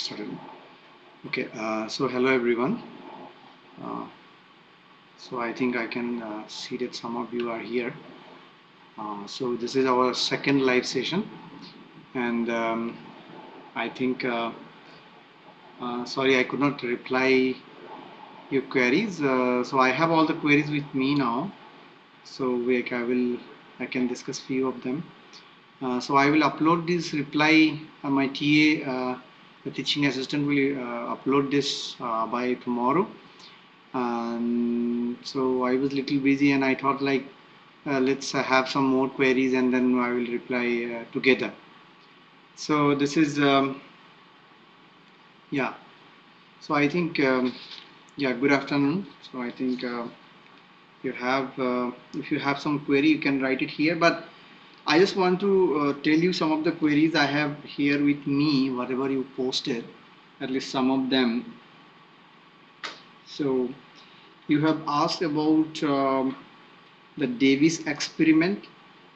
Started. Okay, so hello everyone. Uh, so I think I can see that some of you are here. So this is our second live session, and I think sorry I could not reply your queries. So I have all the queries with me now. So I can discuss few of them. So I will upload this reply. My TA, the teaching assistant, will upload this by tomorrow. So I was little busy, and I thought like let's have some more queries, and then I will reply together. So this is yeah. So I think yeah. Good afternoon. So I think you have if you have some query, you can write it here. But I just want to tell you some of the queries I have here with me. Whatever you posted, at least some of them. So you have asked about the Davis experiment.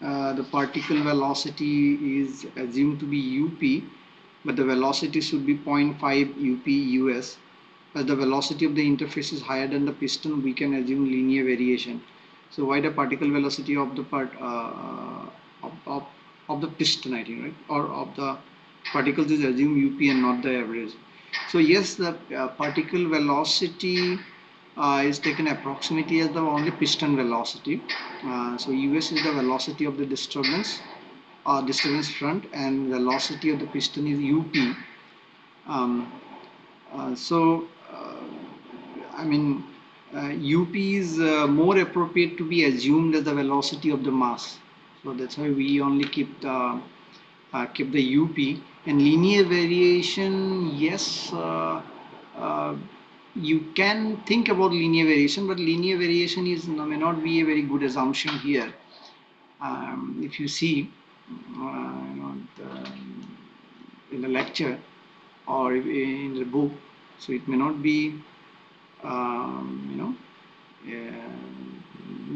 The particle velocity is assumed to be UP, but the velocity should be 0.5 UP US. As the velocity of the interface is higher than the piston, we can assume linear variation. So why the particle velocity of the of the piston, I think, right, or of the particles is assumed UP and not the average. So yes, the particle velocity is taken approximately as the only piston velocity. So US is the velocity of the disturbance front, and velocity of the piston is UP. Um, I mean, UP is more appropriate to be assumed as the velocity of the mass. So that's why we only keep the UP. And linear variation, yes, you can think about linear variation, but linear variation may not be a very good assumption here. If you see, in the lecture or in the book, so it may not be, may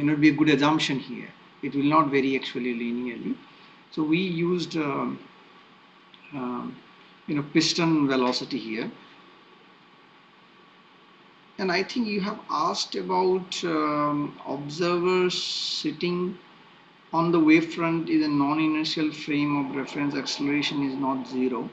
not be a good assumption here. It will not vary actually linearly. So we used, piston velocity here. And I think you have asked about observers sitting on the wavefront is a non-inertial frame of reference, acceleration is not zero.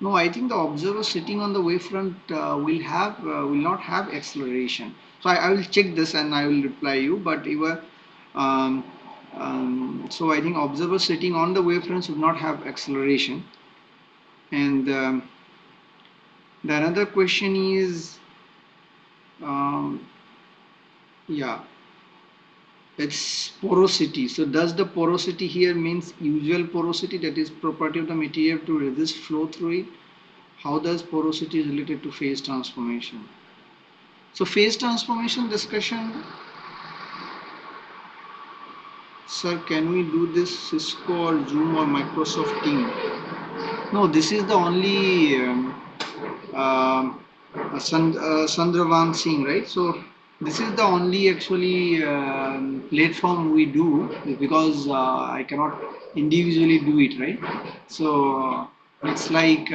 No, I think the observer sitting on the wavefront will not have acceleration. So I will check this and I will reply you. But um, so I think observer sitting on the wavefront should not have acceleration. And the another question is, yeah, it's porosity. So does the porosity here means usual porosity, that is property of the material to resist flow through it? How does porosity is related to phase transformation? So phase transformation discussion, sir, can we do this Cisco or Zoom or Microsoft Team? No, this is the only Sandravan Singh, right? So this is the only actually platform we do, because I cannot individually do it, right? So it's like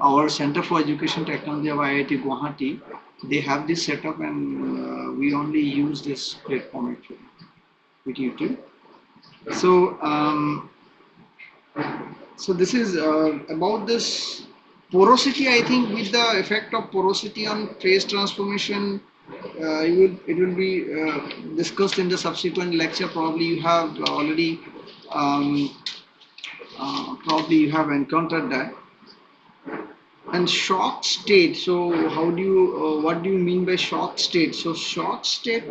our Center for Education Technology of IIT Guwahati, they have this setup, and we only use this platform actually with YouTube. So so this is about this porosity. I think with the effect of porosity on phase transformation, it will be discussed in the subsequent lecture. Probably you have already um, probably you have encountered that. And shock state. So how do you what do you mean by shock state? So shock state,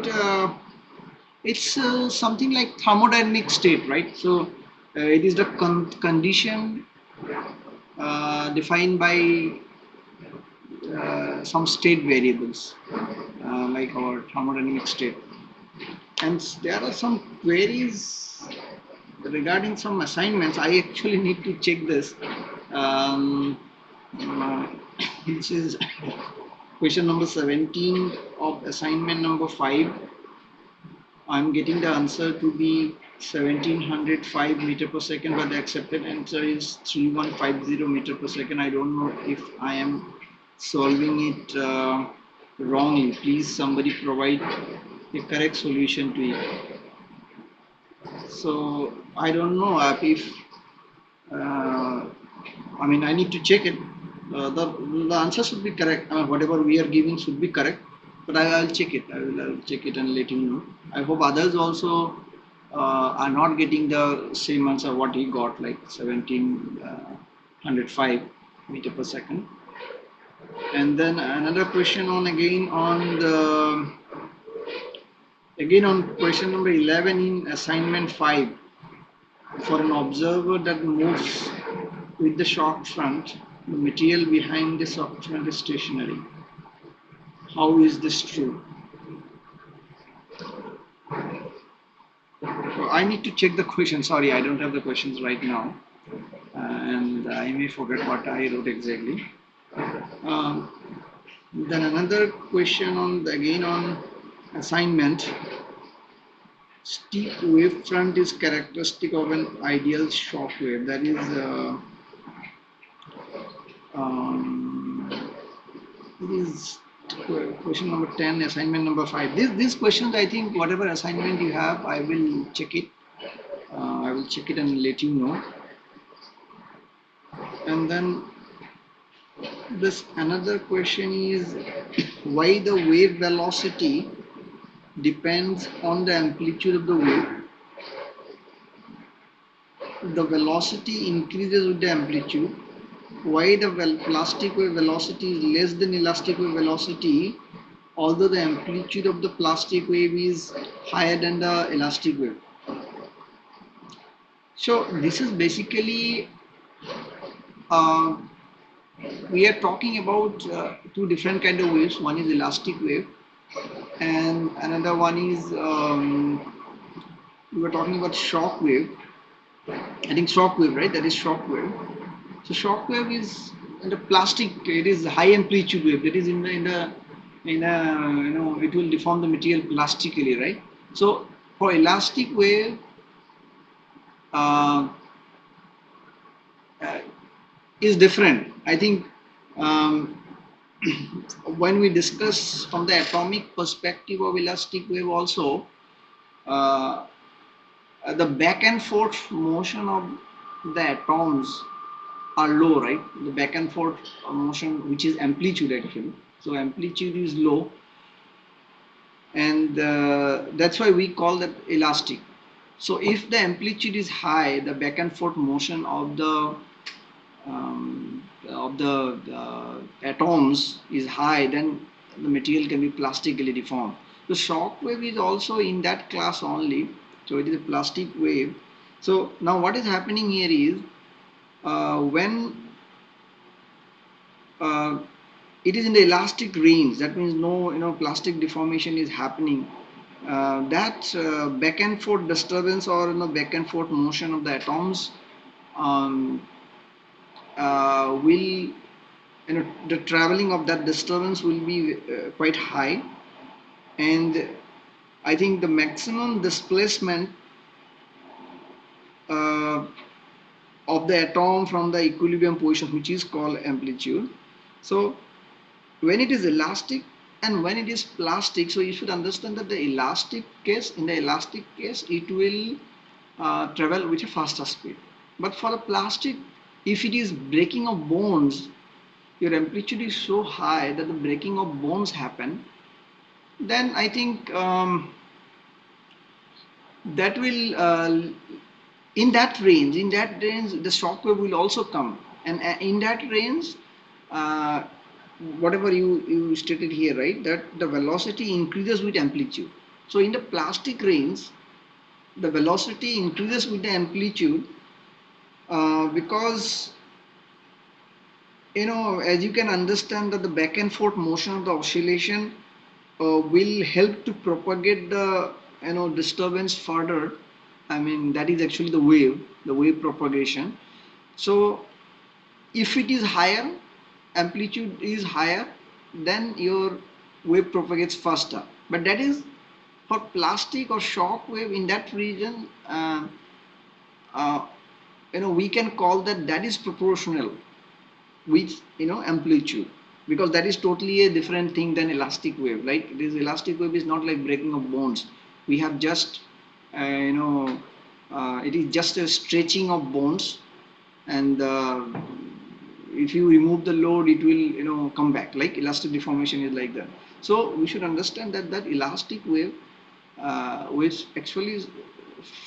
it's something like thermodynamic state, right? So it is the condition defined by some state variables, like our thermodynamic state. And there are some queries regarding some assignments. I actually need to check this. Um, this is question number 17 of assignment number 5. I'm getting the answer to be 1705 meter per second, but the accepted answer is 3150 meter per second. I don't know if I am solving it wrongly. Please somebody provide a correct solution to it. So I don't know if I mean I need to check it. The answer should be correct. Whatever we are giving should be correct. But I'll check it. I'll check it and let you know. I hope others also are not getting the same answer what he got, like 1705 meter per second. And then another question on again on question number 11 in assignment 5. For an observer that moves with the shock front, the material behind the shock front is stationary. How is this true? So I need to check the question. Sorry, I don't have the questions right now. And I may forget what I wrote exactly. Then another question again on assignment. Steep wavefront is characteristic of an ideal shock wave. That is it is question number 10, assignment number 5. These questions, I think whatever assignment you have, I will check it. I will check it and let you know. And then this another question is why the wave velocity depends on the amplitude of the wave. The velocity increases with the amplitude. Why the plastic wave velocity is less than elastic wave velocity, although the amplitude of the plastic wave is higher than the elastic wave. So this is basically we are talking about two different kind of waves. One is elastic wave and another one is we were talking about shock wave. I think shock wave, right? That is shock wave. So shock wave is in the plastic. It is high amplitude wave. That is in a it will deform the material plastically, right? So for elastic wave, uh, is different. I think when we discuss from the atomic perspective of elastic wave also, uh, the back and forth motion of the atoms are low, right? The back and forth motion, which is amplitude actually. So amplitude is low, and that's why we call that elastic. So if the amplitude is high, the back and forth motion of the atoms is high, then the material can be plastically deformed. The shock wave is also in that class only. So it is a plastic wave. So now what is happening here is when it is in the elastic range, that means no plastic deformation is happening. That back and forth disturbance or back and forth motion of the atoms um, will the traveling of that disturbance will be quite high, and I think the maximum displacement uh, of the atom from the equilibrium position, which is called amplitude. So when it is elastic and when it is plastic, so you should understand that in the elastic case it will travel with a faster speed. But for the plastic, if it is breaking of bones, your amplitude is so high that the breaking of bones happen, then I think that will in that range the shock wave will also come, and in that range uh, whatever you stated here, right, that the velocity increases with amplitude. So in the plastic range the velocity increases with the amplitude because as you can understand that the back and forth motion of the oscillation will help to propagate the disturbance further. I mean that is actually the wave propagation. So if it is higher, amplitude is higher, then your wave propagates faster. But that is For plastic or shock wave in that region, uh, we can call that is proportional with amplitude, because that is totally a different thing than elastic wave. Like this elastic wave is not like breaking of bones. We have just it is just a stretching of bones, and if you remove the load, it will come back. Like elastic deformation is like that. So we should understand that elastic wave, which actually is,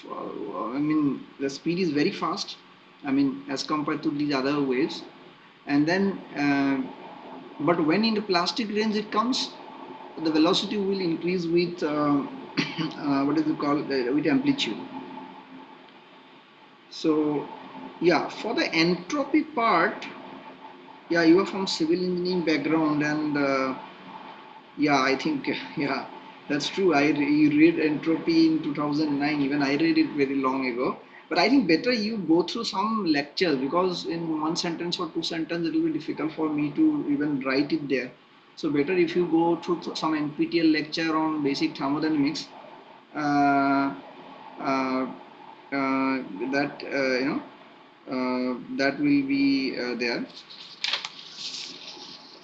I mean, the speed is very fast, I mean, as compared to these other waves. And then but when in the plastic range it comes, the velocity will increase with what is it called, with amplitude. So yeah, for the entropy part, yeah, you are from civil engineering background, and yeah, I think yeah, that's true. You read entropy in 2009. Even I read it very long ago. But I think better you go through some lectures, because in one sentence or two sentences it will be difficult for me to even write it there. So better if you go through some NPTEL lecture on basic thermodynamics. Uh, uh, that that will be there.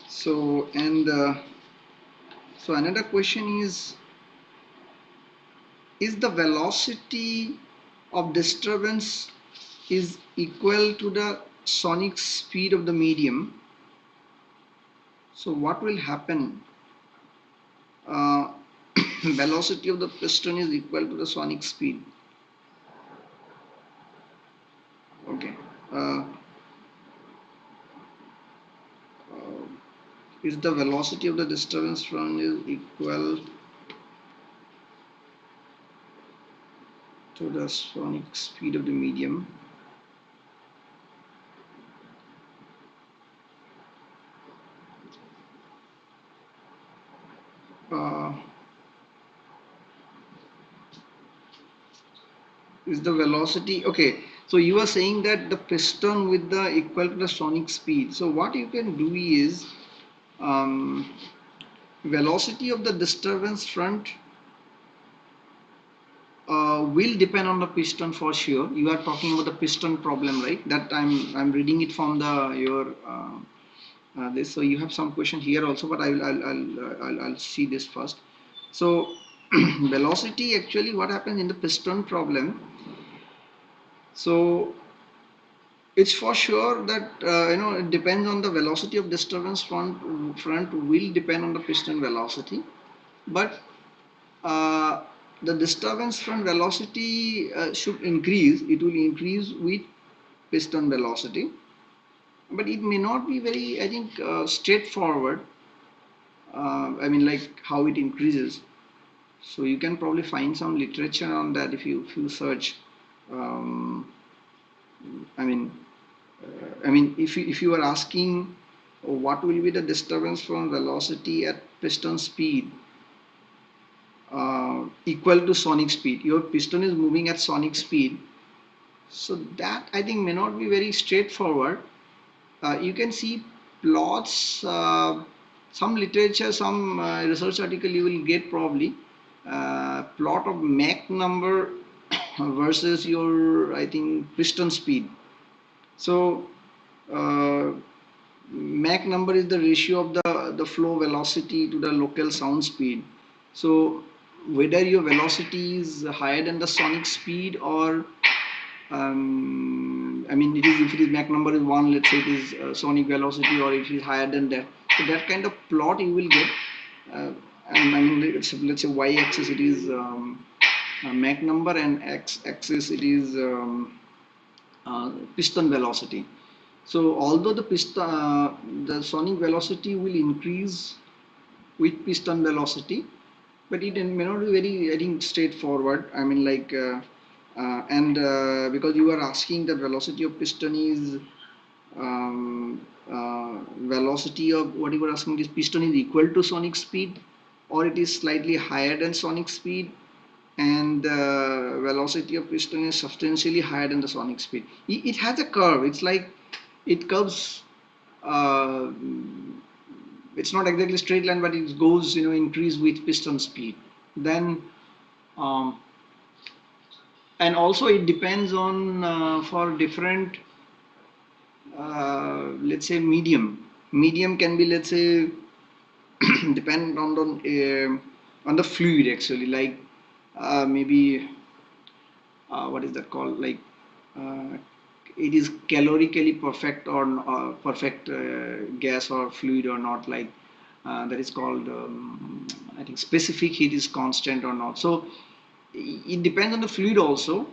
So and so another question is the velocity of disturbance is equal to the sonic speed of the medium. So what will happen? Uh, velocity of the piston is equal to the sonic speed. Okay. Uh, uh, is the velocity of the disturbance front is equal to the sonic speed of the medium? Uh, is the velocity okay? So you are saying that the piston with the equal to the sonic speed. So what you can do is, um, velocity of the disturbance front will depend on the piston for sure. You are talking about the piston problem, right? That I'm reading it from the your this. So you have some question here also, but I'll see this first. So velocity, actually what happens in the piston problem. So it's for sure that it depends on the velocity of disturbance front will depend on the piston velocity, but uh, the disturbance front velocity should increase. It will increase with piston velocity, but it may not be very, I think, straightforward. I mean, like how it increases. So you can probably find some literature on that if you search. Um, I mean, if you are asking what will be the disturbance from velocity at piston speed equal to sonic speed, your piston is moving at sonic speed. So that I think may not be very straightforward. You can see plots, some literature, some research article you will get probably plot of Mach number versus your, I think, piston speed. So uh, Mach number is the ratio of the flow velocity to the local sound speed. So whether your velocity is higher than the sonic speed, or I mean, it is, if it is Mach number is 1, let's say it is sonic velocity, or if it is higher than that. So that kind of plot you will get. And I mean, let's say y-axis it is Mach number, and x-axis it is piston velocity. So although the sonic velocity will increase with piston velocity, but it may not be very, I think, straightforward. I mean, like, and because you are asking the velocity of piston is velocity of what you were asking is piston is equal to sonic speed, or it is slightly higher than sonic speed, and the velocity of piston is substantially higher than the sonic speed. It has a curve. It's like it curves. Uh, it's not exactly straight line, but it goes increase with piston speed. Then Um, and also it depends on for different let's say medium can be, let's say, depend on the fluid actually, like maybe what is that called, like uh, it is calorically perfect or perfect gas or fluid or not, like that is called I think specific heat is constant or not. So it depends on the fluid also,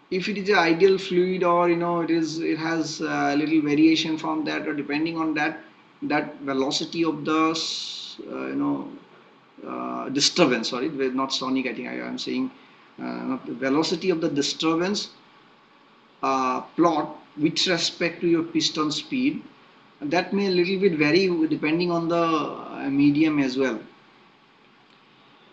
if it is an ideal fluid, or it has a little variation from that, or depending on that velocity of the disturbance, sorry, not sonic, I think I am saying not the velocity of the disturbance plot with respect to your piston speed, that may a little bit vary depending on the medium as well.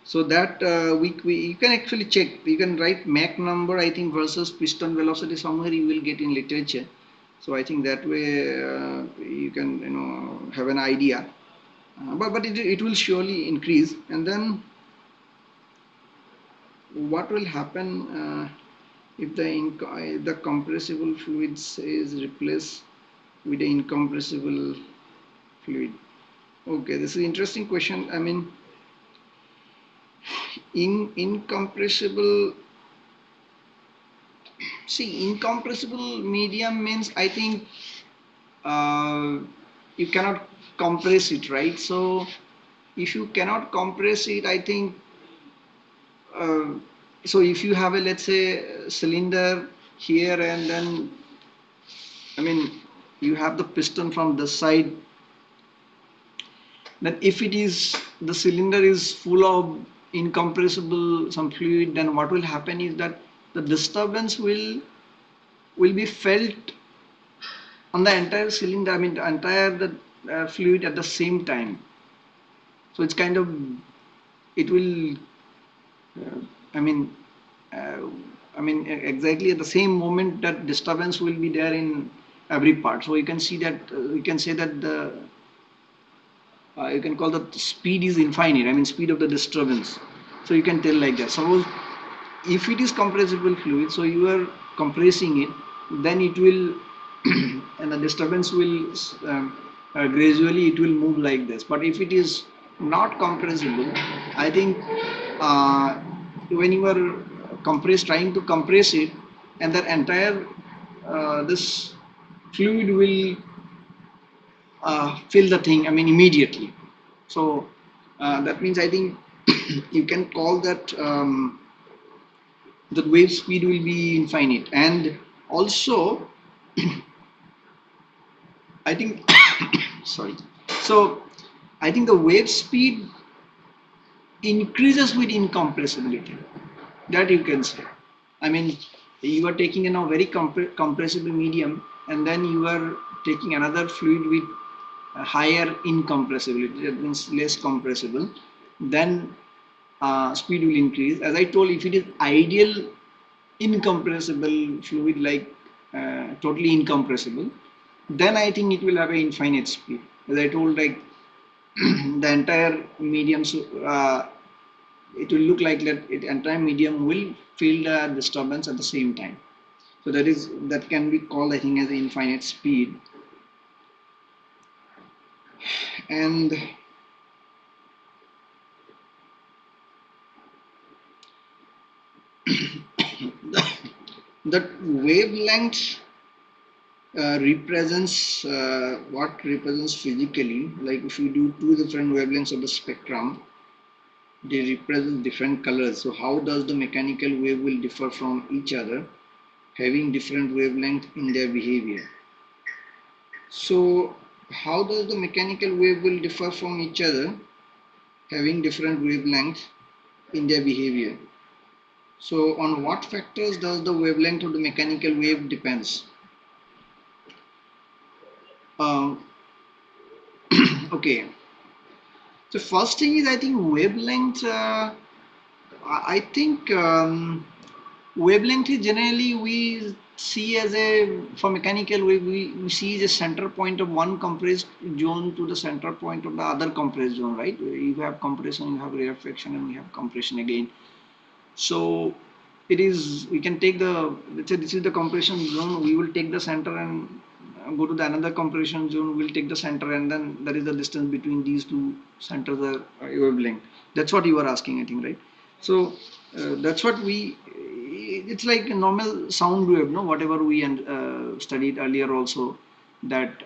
So that you can actually check. You can write Mach number, I think, versus piston velocity somewhere you will get in literature. So I think that way you can have an idea. But it will surely increase. And then what will happen if the compressible fluids is replaced with the incompressible fluid? Okay, this is an interesting question. I mean, incompressible. See, incompressible medium means, I think you cannot compress it, right? So if you cannot compress it, I think uh, so if you have a, let's say, cylinder here, and then I mean you have the piston from this side, then if it is the cylinder is full of incompressible some fluid, then what will happen is that the disturbance will be felt on the entire cylinder, I mean the entire the fluid at the same time. So it's kind of, it will uh, I mean uh, exactly at the same moment that disturbance will be there in every part. So you can see that you can say that the you can call that speed is infinite, I mean speed of the disturbance. So you can tell like that. Suppose if it is compressible fluid, so you are compressing it, then it will and the disturbance will gradually it will move like this. But if it is not compressible, I think uh, when you are trying to compress it, and that entire this fluid will fill the thing, I mean immediately. So that means, I think you can call that the wave speed will be infinite. And also I think sorry, so I think the wave speed increases with incompressibility, that you can say. I mean, you are taking a now very compressible medium, and then you are taking another fluid with a higher incompressibility, that means less compressible, then speed will increase. As I told, if it is ideal incompressible fluid, like totally incompressible, then I think it will have an infinite speed. As I told, like the entire medium, it will look like that entire medium will feel the disturbance at the same time. So that can be called, I think, as infinite speed. And that wavelength represents what represents physically. Like if you do two different wavelengths of the spectrum, they represent different colors. So how does the mechanical wave will differ from each other, having different wavelength in their behavior? So how does the mechanical wave will differ from each other, having different wavelength in their behavior? So on what factors does the wavelength of the mechanical wave depends? Uh, okay. So first thing is, I think wavelength. I think wavelength is generally we see as a, for mechanical wave, we see the center point of one compressed zone to the center point of the other compressed zone, right? You have compression, you have rarefaction, and you have compression again. So it is, we can take the, let's say this is the compression zone, we will take the center and go to the another compression zone, we'll take the center, and then there is the distance between these two centers are wavelength. That's what you are asking, I think, right? So that's what we, it's like a normal sound wave, no, whatever we studied earlier also, that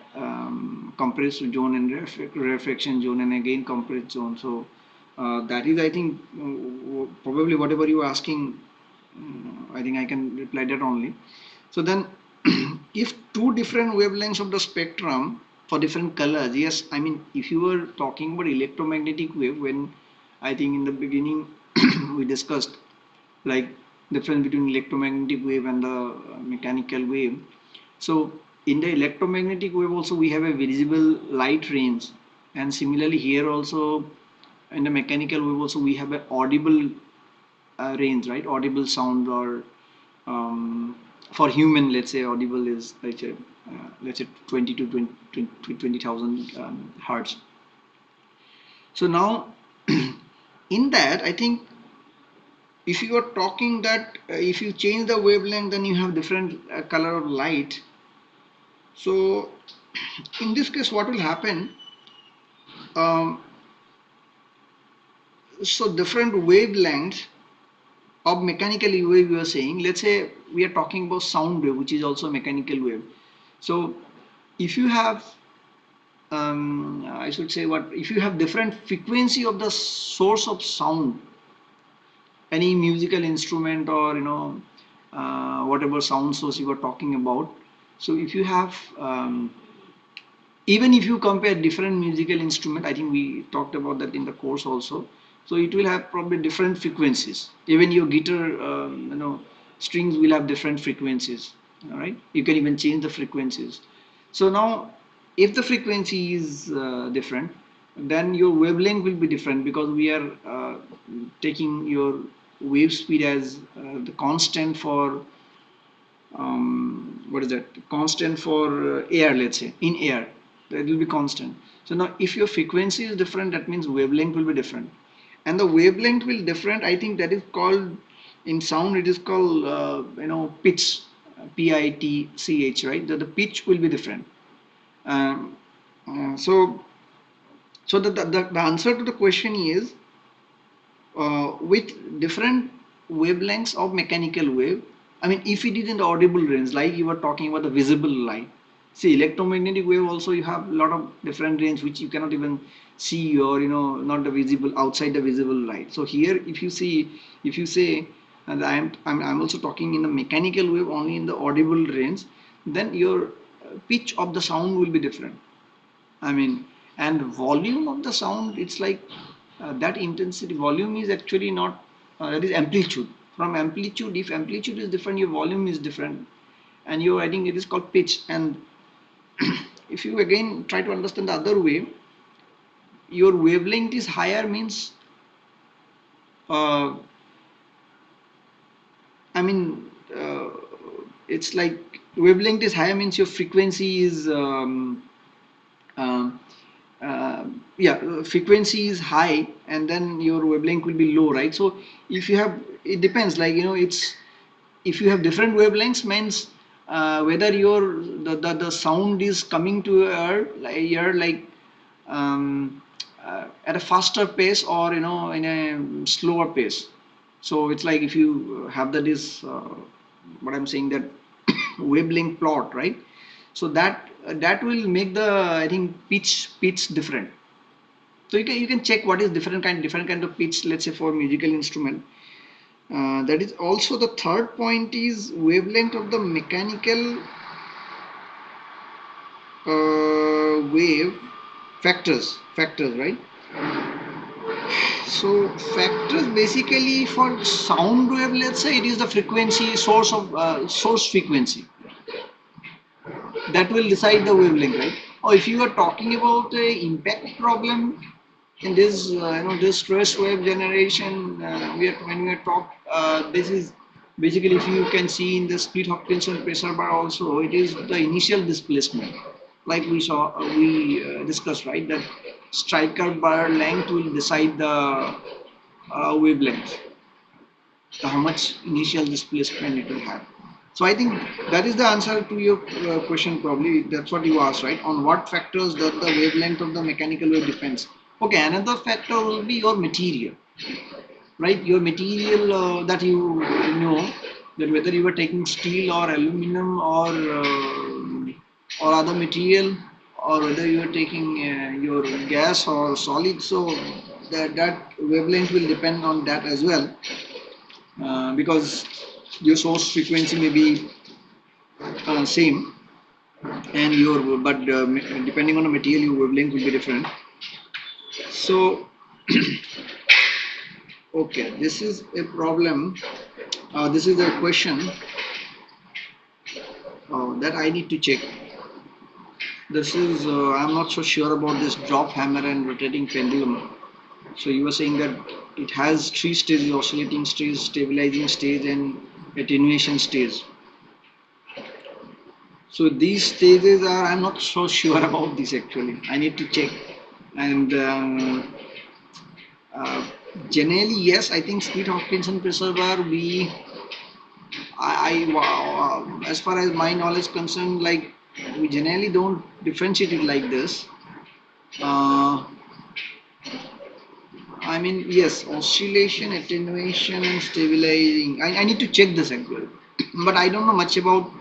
compressed zone and reflection zone and again compressed zone. So that is, I think, probably whatever you are asking, I think I can reply that only. So then, if two different wavelengths of the spectrum for different colors, yes, I mean, if you were talking about electromagnetic wave, when I think in the beginning we discussed like difference between electromagnetic wave and the mechanical wave. So in the electromagnetic wave also we have a visible light range, and similarly here also in the mechanical wave also we have a audible range, right? Audible sound, or for human, let's say audible is let's say 20 to 20,000 hertz. So now in that, I think if you are talking that if you change the wavelength, then you have different color of light. So in this case, what will happen? Um, so different wavelengths of mechanical wave you are saying. Let's say we are talking about sound wave, which is also a mechanical wave. So if you have, I should say, what if you have different frequency of the source of sound, any musical instrument, or whatever sound source you were talking about. So if you have even if you compare different musical instrument, I think we talked about that in the course also, so it will have probably different frequencies. Even your guitar strings will have different frequencies. All right, you can even change the frequencies. So now if the frequency is different, then your wavelength will be different, because we are taking your wave speed as the constant for what is that, constant for air, let's say in air that will be constant. So now if your frequency is different, that means wavelength will be different, and the wavelength will different, I think that is called, in sound it is called pitch, pitch, right? The pitch will be different. um, so the answer to the question is with different wavelengths of mechanical wave. I mean, if it is in the audible range, like you were talking about the visible light. See, electromagnetic wave also you have a lot of different range which you cannot even see, or not the visible, outside the visible light. So here, if you say, and I'm also talking in the mechanical wave only in the audible range, then your pitch of the sound will be different. I mean, and volume of the sound, it's like that intensity. Volume is actually not, that is amplitude. From amplitude, if amplitude is different, your volume is different. And I think it is called pitch. And if you again try to understand the other way, your wavelength is higher means, uh, I mean, it's like wavelength is higher means your frequency is, um, uh, yeah, frequency is high, and then your wavelength will be low, right? So if you have, it depends, like it's, if you have different wavelengths means whether the sound is coming to your like at a faster pace, or in a slower pace. So it's like if you have that is what I'm saying, that wavelength plot, right? So that will make the, I think, pitch different. So you can check what is different kind of pitch, let's say for musical instrument. That is also the third point is wavelength of the mechanical wave, factors, right? So factors basically for sound wave, let's say it is the frequency, source frequency, that will decide the wavelength, right? Or if you are talking about a impact problem in this, this stress wave generation, when we are this is basically, if you can see in the split Hopkinson pressure bar also, it is the initial displacement, like we discussed, right? That striker bar length will decide the wavelength. how much initial displacement it will have. So I think that is the answer to your question. Probably that's what you asked, right? On what factors does the wavelength of the mechanical wave depends? Okay, another factor will be your material, right? Your material that you know, that whether you are taking steel or aluminum or other material, or whether you are taking your gas or solid. So that wavelength will depend on that as well, because your source frequency may be same, and your but depending on the material, your wavelength will be different. So okay, this is a problem. This is a question that I need to check. This is I'm not so sure about this drop hammer and rotating pendulum. So you were saying that it has three stages: oscillating stage, stabilizing stage, and attenuation stage. So these stages are, I'm not so sure about this actually. I need to check. And uh, generally, yes, I think split Hopkinson pressure bar, as far as my knowledge concerned, like we generally don't differentiate it like this. Uh, I mean, yes, oscillation, attenuation, and stabilizing. I need to check this actually, but I don't know much about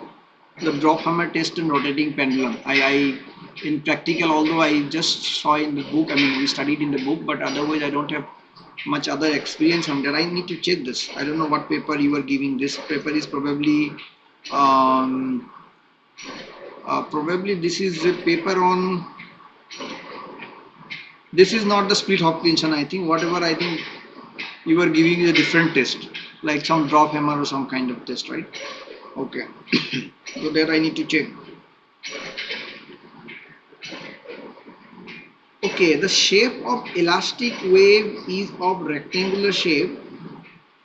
the drop hammer test and rotating pendulum. In practical, although I just saw in the book, I mean, we studied in the book, but otherwise I don't have much other experience on that. I need to check this. I don't know what paper you are giving. This paper is um, probably this is a paper on. This is not the split Hopkinson. I think whatever I think you are giving is a different test, like some drop hammer or some kind of test, right? Okay. So that I need to check. Okay, the shape of elastic wave is of rectangular shape.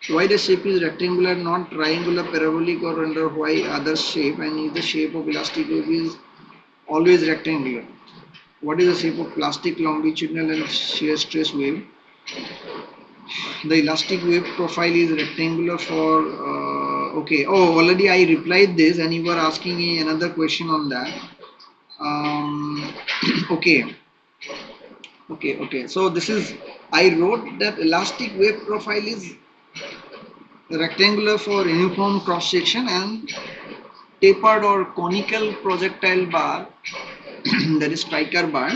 Why the shape is rectangular, not triangular, parabolic, or under why other shape, and is the shape of elastic wave is always rectangular? What is the shape of plastic longitudinal and shear stress wave? The elastic wave profile is rectangular for okay. Oh, already I replied this, and you were asking me another question on that. Okay, okay. So this is, I wrote that elastic wave profile is rectangular for uniform cross section and tapered or conical projectile bar, that is striker bar,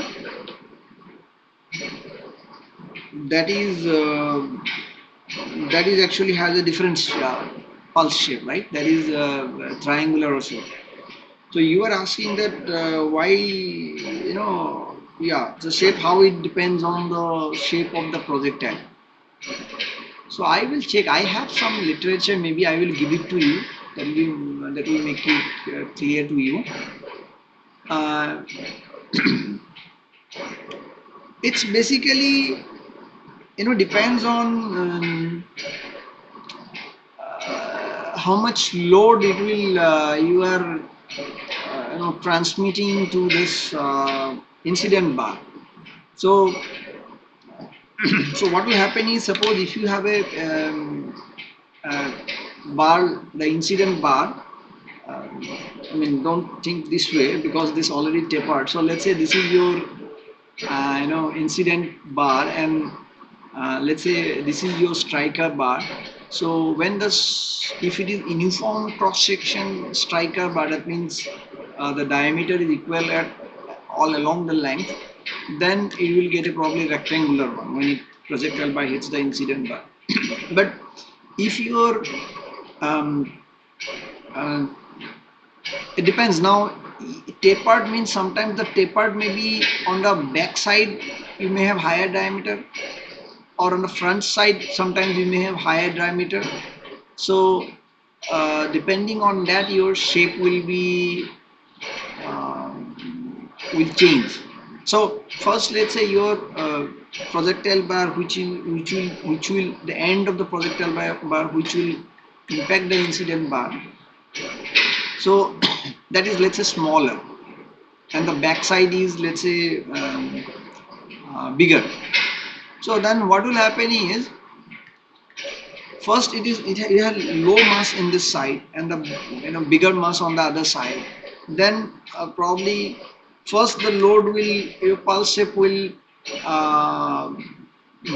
that is actually has a different pulse shape, right? That is triangular also. So you are asking that why, yeah, the shape, how it depends on the shape of the projectile. So I will check. I have some literature. Maybe I will give it to you. That will make it clear to you. Uh, it's basically, depends on how much load it will you are transmitting to this incident bar. So so what will happen is, suppose if you have a uh, bar, the incident bar, I mean, don't think this way because this already tapered. So let's say this is your incident bar, and let's say this is your striker bar. So when if it is uniform cross section striker bar, that means the diameter is equal at all along the length, then it will get a probably rectangular one when it projectile bar hits the incident bar. But if your um, uh, it depends. Now tapered means sometimes the tapered may be on the back side, you may have higher diameter, or on the front side sometimes you may have higher diameter. So depending on that, your shape will change. So first, let's say your projectile bar, which will the end of the projectile bar which will impact the incident bar. So that is, let's say, smaller, and the back side is, let's say, bigger. So then what will happen is, first it has low mass in this side and the bigger mass on the other side. Then probably first the load will, your pulse shape will uh,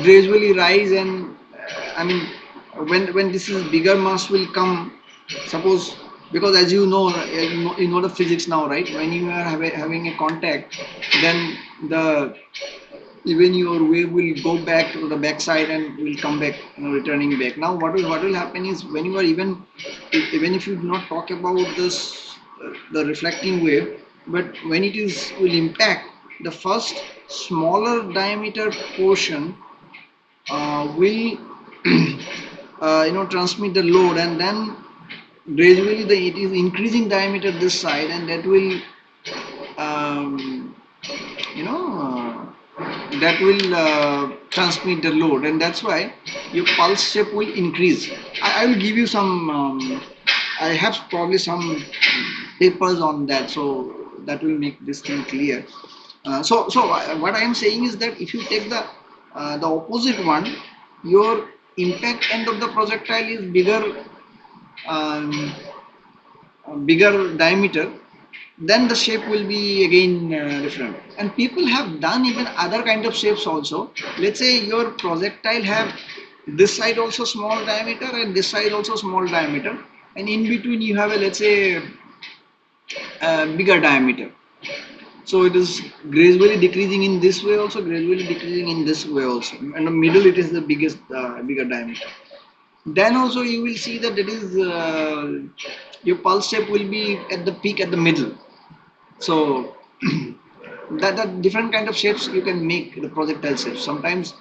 gradually rise, and I mean when this is bigger mass will come, suppose, because as you know, you know the physics now, right? When you are having a contact, then the even your wave will go back to the back side and will come back, returning back. Now what will happen is, when you are even if you do not talk about this the reflecting wave, but when it is will impact, the first smaller diameter portion will transmit the load, and then gradually it is increasing diameter this side, and that will um, you know transmit the load, and that's why your pulse shape will increase. I will give you some I have probably some papers on that, so that will make this thing clear. What I am saying is that if you take the opposite one, your impact end of the projectile is um, bigger diameter, then the shape will be again different. And people have done even other kind of shapes also. Let's say your projectile have this side also small diameter and this side also small diameter, and in between you have a, let's say, bigger diameter. So it is gradually decreasing in this way also, gradually decreasing in this way also, and the middle it is the biggest bigger diameter. Then also you will see that it is your pulse shape will be at the peak at the middle. So that different kind of shapes you can make the projectile shapes. Sometimes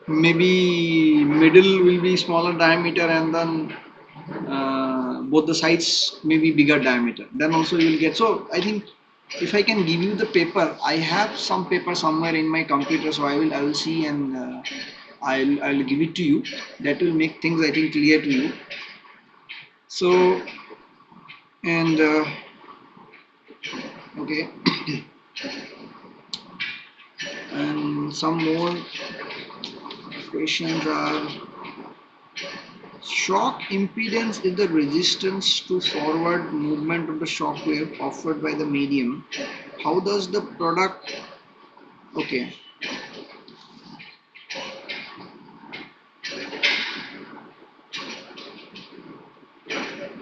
maybe middle will be smaller diameter, and then both the sides may be bigger diameter. Then also you will get. So I think if I can give you the paper, I have some paper somewhere in my computer, so I will see, and I'll give it to you. That will make things, I think, clear to you. So, and okay, and some more questions are: shock impedance is the resistance to forward movement of the shock wave offered by the medium. How does the product? Okay.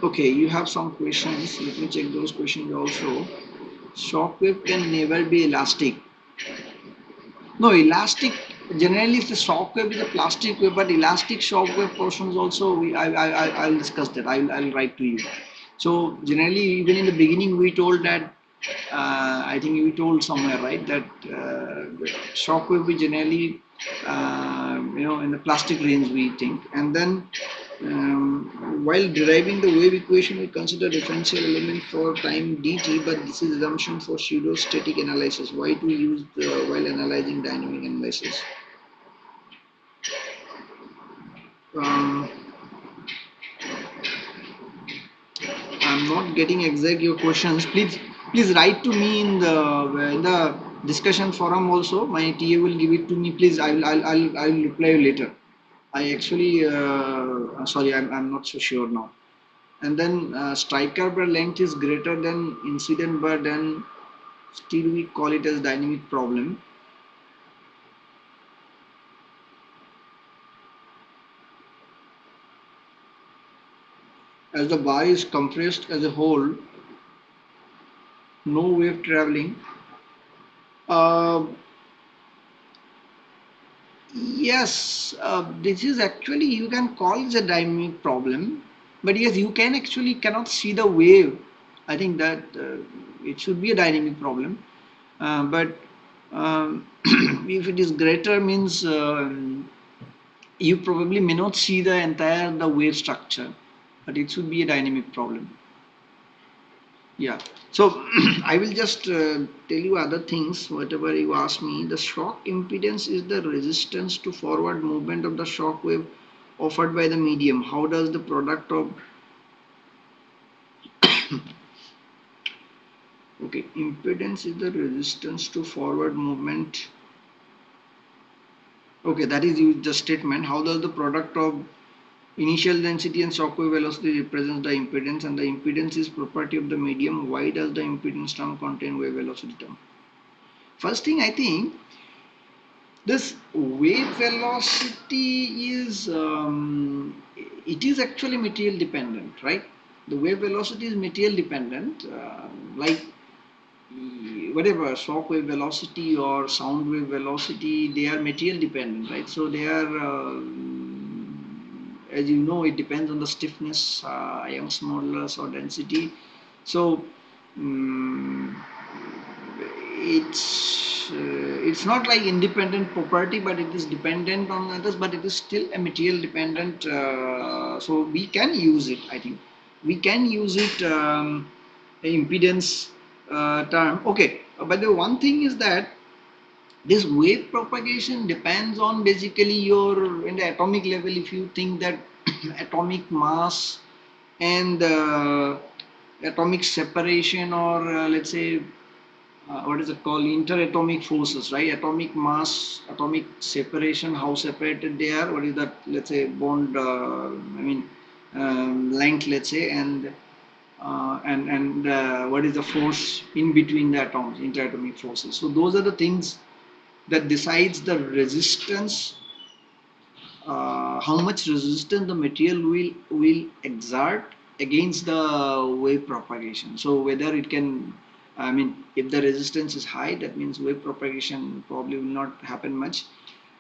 Okay, you have some questions. Let me check those questions also. Shockwave can never be elastic. No, elastic. Generally, if the shockwave is a plastic wave, but elastic shockwave portions also, I'll discuss that. I'll write to you. So generally, even in the beginning, we told that. I think we told somewhere, right, that shockwave we generally, in the plastic range we think, and then while deriving the wave equation, we consider differential element for time dt, but this is assumption for pseudo-static analysis. Why to use the while analyzing dynamic analysis? Um, I'm not getting exact your questions. Please write to me in the discussion forum also. My TA will give it to me. Please, I'll reply you later. I actually sorry, I'm not so sure now. And then striker bar length is greater than incident bar, then still we call it as dynamic problem. As the bar is compressed as a whole, no wave traveling. Uh, yes, this is actually, you can call it a dynamic problem, but yes, you can actually cannot see the wave. I think that it should be a dynamic problem, but if it is greater means you probably may not see the entire the wave structure, but it should be a dynamic problem. Yeah. So I will just tell you other things, whatever you ask me. The shock impedance is the resistance to forward movement of the shock wave offered by the medium. How does the product of okay, impedance is the resistance to forward movement. Okay, that is the statement. How does the product of Initial density and shockwave velocity represents the impedance, and the impedance is property of the medium. Why does the impedance term contain wave velocity term? First thing, I think this wave velocity is it is actually material dependent, right? The wave velocity is material dependent, like whatever shock wave velocity or sound wave velocity, they are material dependent, right? So they are, as you know, it depends on the stiffness, Young's modulus or density. So um, it's not like independent property, but it is dependent on others, but it is still a material dependent. So we can use it. I think we can use it. Impedance term. Okay, but the one thing is that this wave propagation depends on basically your in the atomic level. If you think that atomic mass and atomic separation, or let's say what is it called, interatomic forces, right? Atomic mass, atomic separation, how separated they are, what is that, let's say bond, I mean length, let's say, and what is the force in between the atoms, interatomic forces. So those are the things that decides the resistance, how much resistance the material will exert against the wave propagation. So whether it can, I mean, if the resistance is high, that means wave propagation probably will not happen much.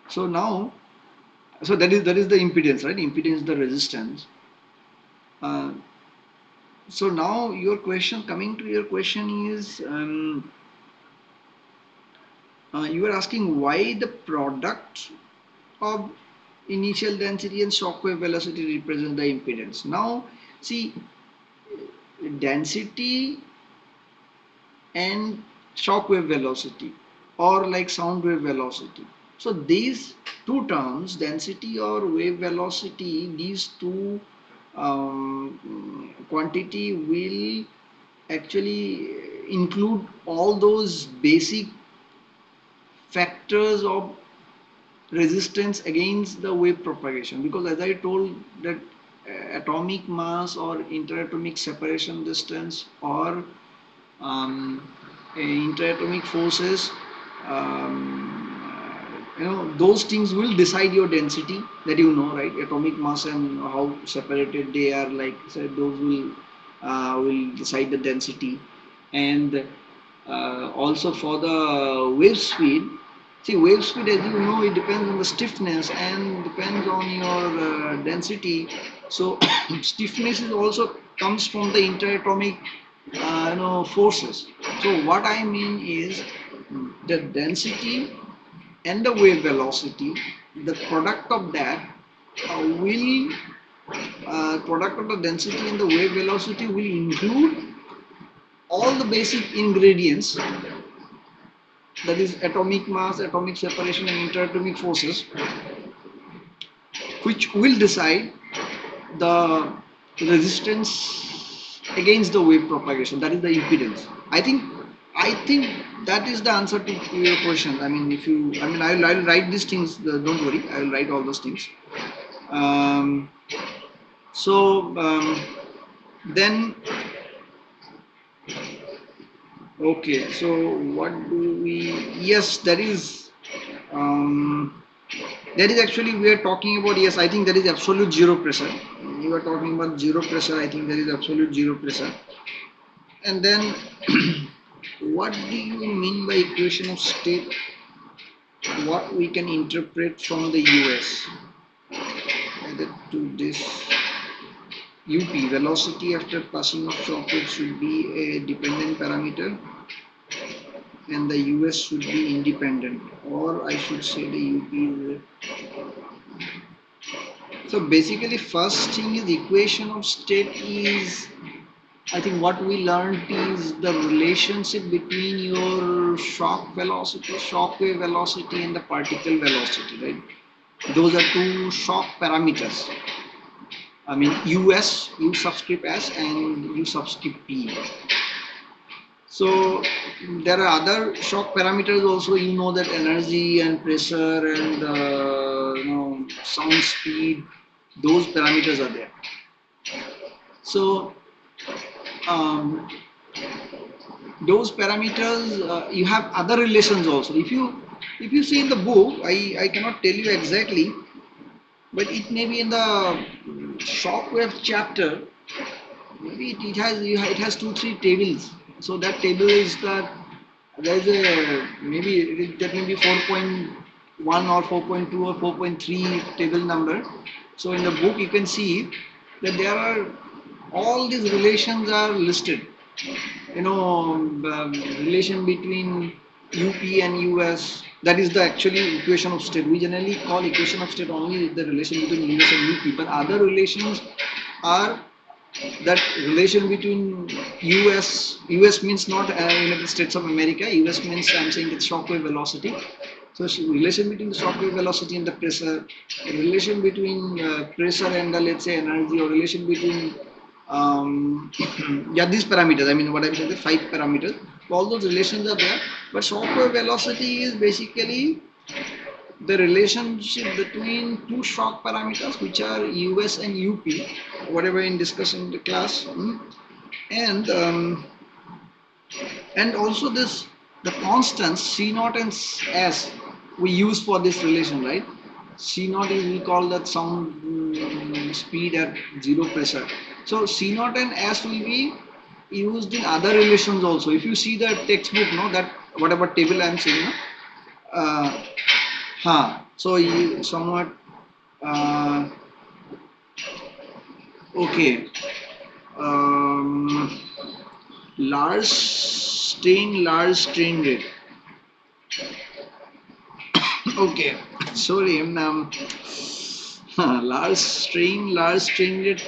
So now, so that is the impedance, right? Impedance is the resistance. Uh, so now your question, coming to your question is, you are asking why the product of initial density and shockwave velocity represent the impedance. Now, see, density and shockwave velocity, or like sound wave velocity. So these two terms, density or wave velocity, these two quantity will actually include all those basic factors of resistance against the wave propagation, because as I told that atomic mass or interatomic separation distance or interatomic forces, those things will decide your density, that you know, right? Atomic mass and how separated they are, like so those will decide the density. And also for the wave speed, see, wave speed, as you know, it depends on the stiffness and depends on your density. So stiffness is also comes from the interatomic forces. So what I mean is the density and the wave velocity, the product of that will product of the density and the wave velocity will include all the basic ingredients, that is atomic mass, atomic separation and interatomic forces, which will decide the resistance against the wave propagation, that is the impedance. I think that is the answer to your question. I mean, if you, I mean, I'll write these things, don't worry, I will write all those things. um, so then okay, so what do we, yes, that is actually we are talking about, yes, I think there is absolute zero pressure. You are talking about zero pressure, I think there is absolute zero pressure. And then what do you mean by equation of state? What we can interpret from the US? Added to this, UP, velocity after passing of shockwave should be a dependent parameter and the US should be independent, or I should say the UP is. So basically first thing is equation of state is, I think what we learned is the relationship between your shock velocity, shock wave velocity and the particle velocity, right? Those are two shock parameters. I mean US, U subscript S and U subscript P. So there are other shock parameters also, you know, that energy and pressure and sound speed those parameters are there. So those parameters, you have other relations also. If you see in the book, I cannot tell you exactly, but it may be in the Shockwave chapter. Maybe it has 2 3 tables. So that table is that there is a maybe that may be 4.1 or 4.2 or 4.3 table number. So in the book you can see that there are all these relations are listed. You know, relation between UP and US. That is the actually equation of state. We generally call equation of state only the relation between US and UP, but other relations are that relation between US means not United States of America. US means, I'm saying, it's Shockwave velocity. So relation between the Shockwave velocity and the pressure, relation between pressure and the, let's say, energy, or relation between yeah, these parameters. I mean, what I'm saying, the 5 parameters. All those relations are there, but Shockwave velocity is basically the relationship between two shock parameters, which are US and UP, whatever in discussion in the class. And also this, the constants C naught and S we use for this relation, right? C naught is, we call that sound speed at zero pressure. So C naught and S will be used in other relations also. If you see the textbook, no, that whatever table I am saying, no, so you somewhat okay. Um, large strain rate. Okay, sorry, large strain rate.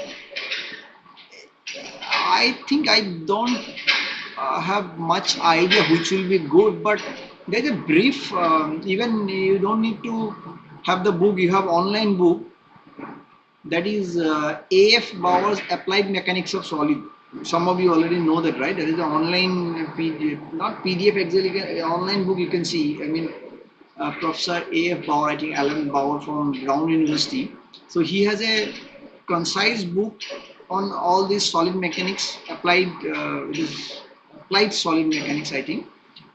I think I don't have much idea which will be good, but there's a brief. Even you don't need to have the book. You have online book, that is A.F. Bauer's Applied Mechanics of Solid. Some of you already know that, right? There is an online PDF, not PDF, exactly, online book you can see. I mean, Professor A.F. Bauer, I think Alan Bauer from Brown University. So he has a concise book on all these solid mechanics, it is applied solid mechanics, I think.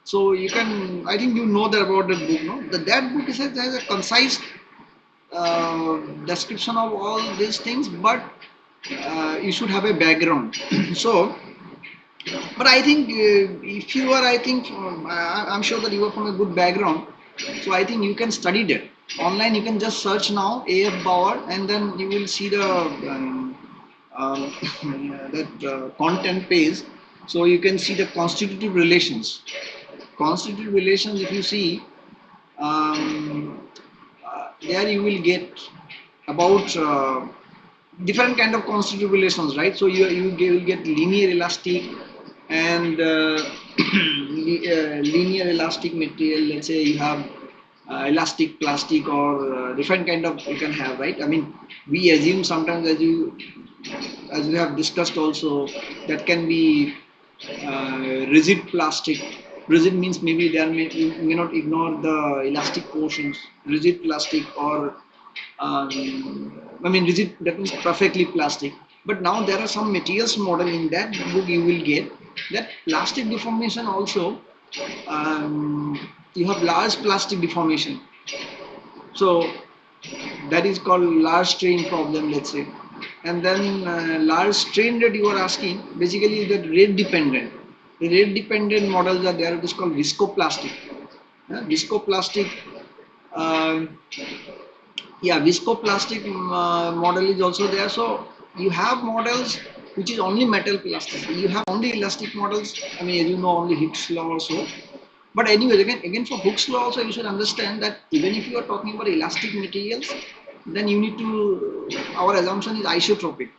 So you can, I think you know that about that book, no? That book has a concise description of all these things, but you should have a background. So, but I think if you are, I think I'm sure that you are from a good background, so I think you can study that online. You can just search now AF Bauer, and then you will see the that content page. So you can see the constitutive relations. Constitutive relations, if you see, there you will get about different kind of constitutive relations, right? So will get linear elastic and linear elastic material. Let's say you have elastic plastic, or different kind of you can have, right? I mean, we assume sometimes, as we have discussed also, that can be rigid plastic. Rigid means maybe you may not ignore the elastic portions. Rigid plastic, or I mean, rigid, that means perfectly plastic. But now there are some materials model in that book you will get that plastic deformation also. You have large plastic deformation. So that is called large strain problem, let's say. And then large strain rate you are asking, basically the rate dependent. The rate dependent models are there. It is called viscoplastic. Viscoplastic. Uh, yeah, viscoplastic model is also there. So you have models which is only metal plasticity. You have only elastic models. I mean, as you know, only Hooke's law or so. But anyway, again for Hooke's law also, you should understand that even if you are talking about elastic materials, then you need to, our assumption is isotropic.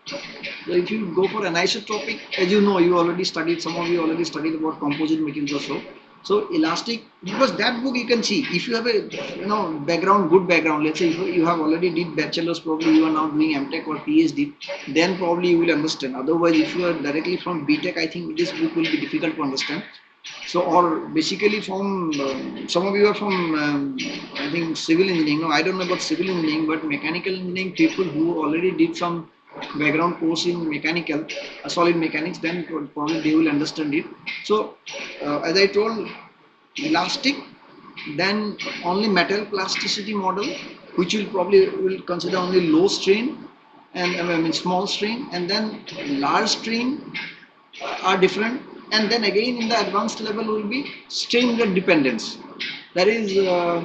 So if you go for anisotropic, as you know, you already studied, some of you already studied about composite materials also. So elastic, because that book you can see, if you have a background, good background, let's say if you have already did bachelor's, probably you are now doing MTech or PhD, then probably you will understand. Otherwise, if you are directly from BTech, I think this book will be difficult to understand. So, or basically from some of you are from I think civil engineering. No, I don't know about civil engineering, but mechanical engineering people who already did some background course in mechanical, solid mechanics, then probably they will understand it. So, as I told, elastic, then only metal plasticity model, which will probably will consider only low strain and I mean small strain, and then large strain are different, and then again in the advanced level will be strain rate dependence. That is your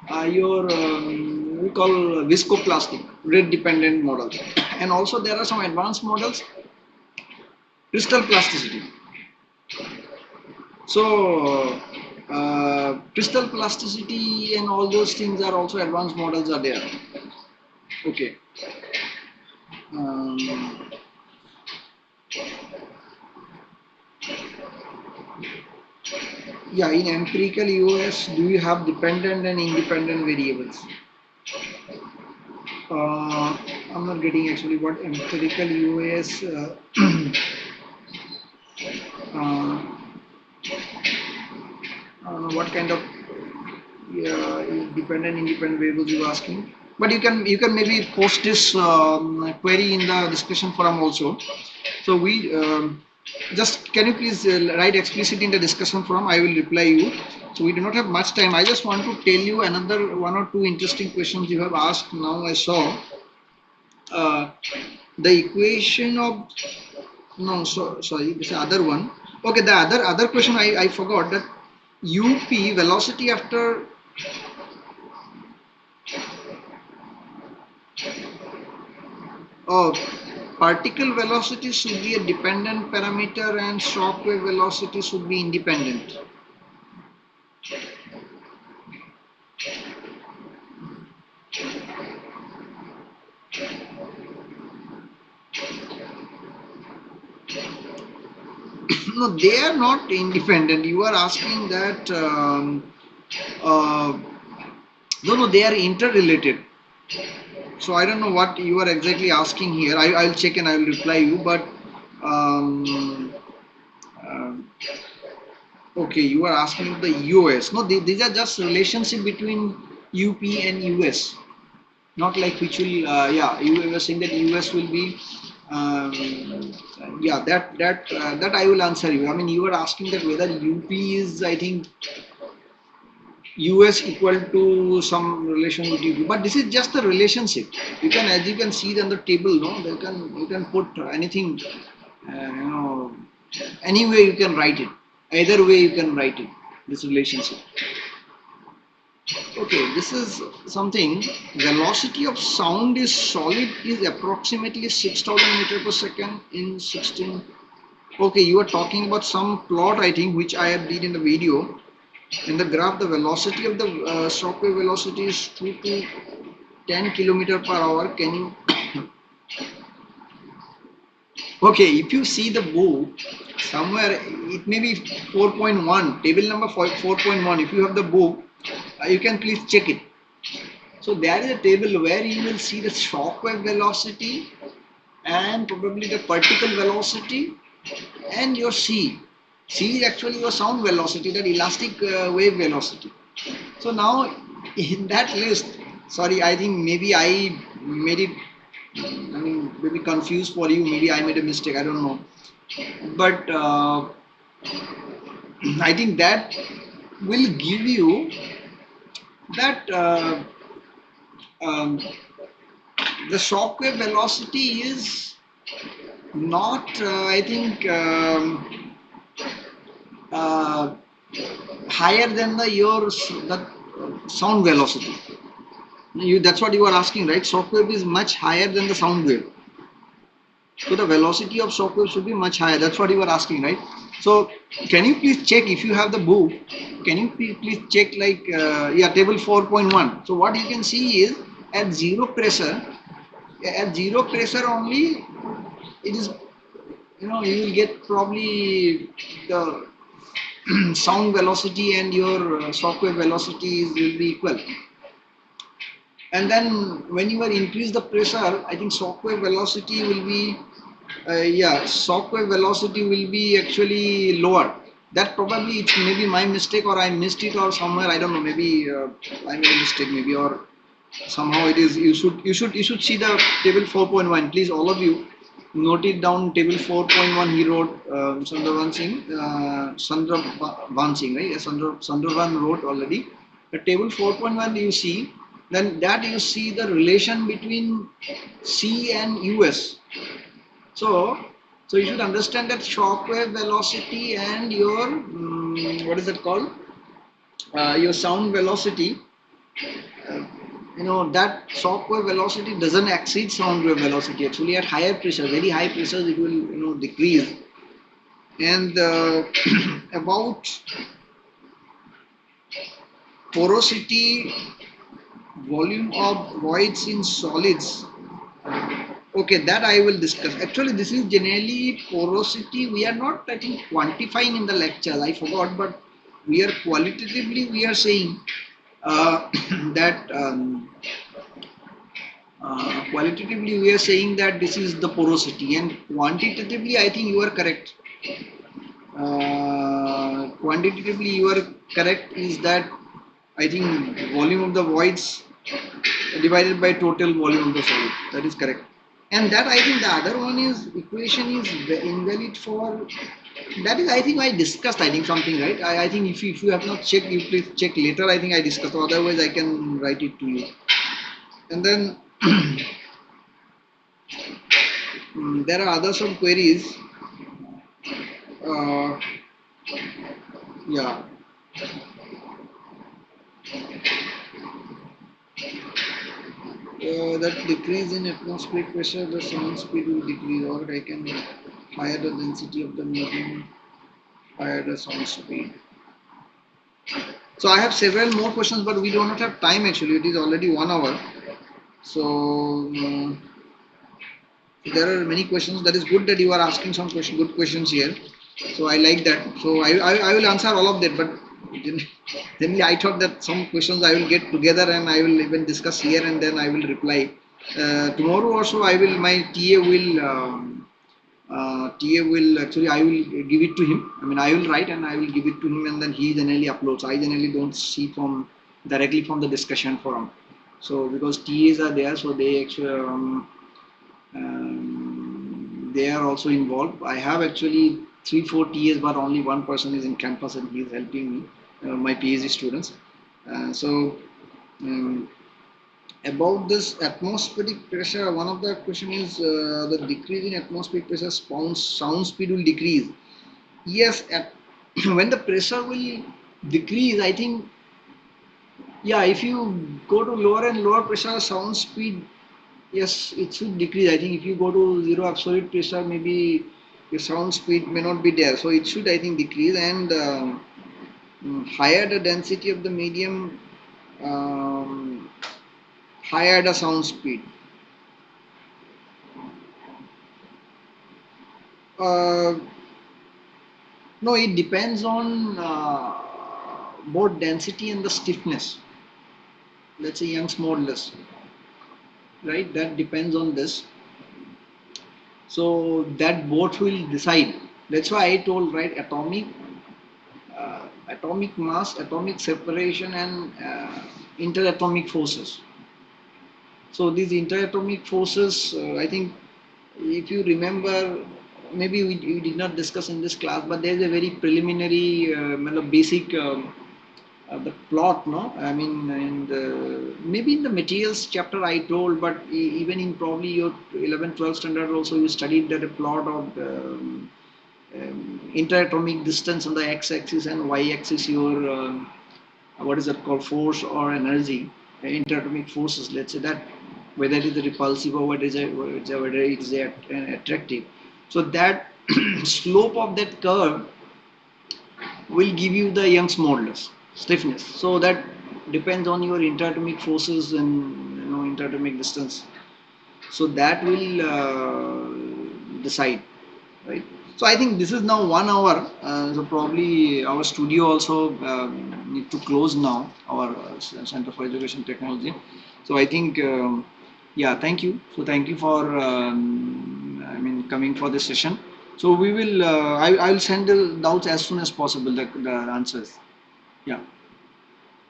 we call viscoplastic rate dependent model, and also there are some advanced models crystal plasticity. So crystal plasticity and all those things are also advanced models are there. Okay. Um, yeah, in empirical EOS, do you have dependent and independent variables? Uh, I'm not getting actually what empirical EOS. Uh, what kind of dependent independent variables you asking? But you can maybe post this query in the discussion forum also. So we just can you please write explicit in the discussion forum? I will reply you. So we do not have much time. I just want to tell you another one or two interesting questions you have asked. Now I saw uh, the equation of no. So sorry, this is other one. Okay, the other question I forgot that UP velocity after oh, particle velocity should be a dependent parameter and shockwave velocity should be independent. No, they are not independent. You are asking that. Uh, no, they are interrelated. So I don't know what you are exactly asking here. I'll check and I will reply you. But um, uh, okay, you are asking the US. No, these are just relationship between UP and US. Not like which will yeah, you were saying that US will be um, yeah, that I will answer you. I mean, you were asking that whether UP is, I think, US equal to some relation with UP, but this is just the relationship. You can, as you can see on the table, no, you can put anything, any way you can write it. Either way you can write it. This relationship. Okay, this is something. Velocity of sound is solid is approximately 6,000 meter per second in 16. Okay, you are talking about some plot, I think, which I have did in the video. In the graph, the velocity of the shockwave velocity is 2 to 10 kilometer per hour. Can you? Okay, if you see the book somewhere, it may be 4.1, table number 4.1. If you have the book, you can please check it. So there is a table where you will see the shockwave velocity and probably the particle velocity and your C. C is actually your sound velocity, that elastic wave velocity. So now in that list, sorry, I think maybe I made it, I mean, maybe confused for you. Maybe I made a mistake. I don't know. But I think that will give you that um, the shockwave velocity is not, I think, uh, higher than the sound velocity. That's what you are asking, right? Shockwave is much higher than the sound wave. So the velocity of shockwave should be much higher. That's what you are asking, right? So can you please check if you have the book? Can you please check like yeah, table 4.1. So what you can see is at zero pressure, only it is, you will get probably the sound velocity and your shockwave velocity will be equal. And then when you are increase the pressure, I think shockwave velocity will be yeah, shockwave velocity will be actually lower that probably it's maybe my mistake, or I missed it, or somewhere I don't know, maybe I made a mistake maybe, or somehow it is. You should see the table 4.1, please, all of you note it down. Table 4.1, he wrote, Sundarban Singh, Sundarban Singh, right? Yes, Sundarban wrote already. The table 4.1 you see, then that you see the relation between C and US. So, so you should understand that shockwave velocity and your what is it called? Your sound velocity. Uh, that shockwave velocity doesn't exceed sound wave velocity. Actually, at higher pressure, very high pressures, it will decrease. And about porosity, volume of voids in solids. Okay, that I will discuss. Actually, this is generally porosity. We are not, I think, quantifying in the lecture. I forgot, but we are qualitatively we are saying that qualitatively we are saying that this is the porosity, and quantitatively I think you are correct. Quantitatively you are correct is that I think volume of the voids divided by total volume of the solid. That is correct. And that I think the other one is equation is invalid for that is I think I discussed I think something, right. I think if you have not checked, you please check later. I think I discussed, otherwise I can write it to you. And then there are other some queries. Uh, yeah. That decrease in atmospheric pressure, the sound speed will decrease, or I can higher the density of the medium, higher the sound speed. So I have several more questions, but we do not have time actually. It is already 1 hour. So there are many questions. That is good that you are asking some good questions here. So I like that. So I will answer all of that. But generally I thought that some questions I will get together and I will even discuss here, and then I will reply. Tomorrow also I will, my TA will actually, I will give it to him. I mean, I will write and I will give it to him, and then he generally uploads. I generally don't see from directly from the discussion forum. So because TAs are there, so they actually they are also involved. I have actually 3-4 TAs, but only one person is in campus and he is helping me, my PhD students. So about this atmospheric pressure, one of the question is the decrease in atmospheric pressure, sound speed will decrease. Yes, when the pressure will decrease, I think, yeah, if you go to lower and lower pressure, sound speed, yes, it should decrease. I think if you go to zero absolute pressure, maybe your sound speed may not be there. So it should, I think, decrease. And higher the density of the medium, um, higher the sound speed. Uh, no, it depends on both density and the stiffness. Let's say Young's modulus, right? That depends on this. So that both will decide. That's why I told, right, atomic mass, atomic separation, and interatomic forces. So these interatomic forces, I think, if you remember, maybe we did not discuss in this class, but there is a very preliminary, basic the plot, no? I mean, maybe in the materials chapter I told, but even in probably your 11th, 12th standard also you studied that a plot of interatomic distance on the x-axis and y-axis your what is that called, force or energy, interatomic forces. Let's say that whether it is repulsive or whether it is attractive. So that slope of that curve will give you the Young's modulus stiffness. So that depends on your interatomic forces and interatomic distance. So that will decide, right? So I think this is now 1 hour. So probably our studio also need to close now, our Center for Education Technology. So I think, yeah, thank you. So thank you for, I mean, coming for this session. So we will, I'll send the doubts as soon as possible, the answers. Yeah,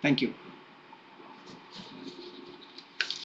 thank you.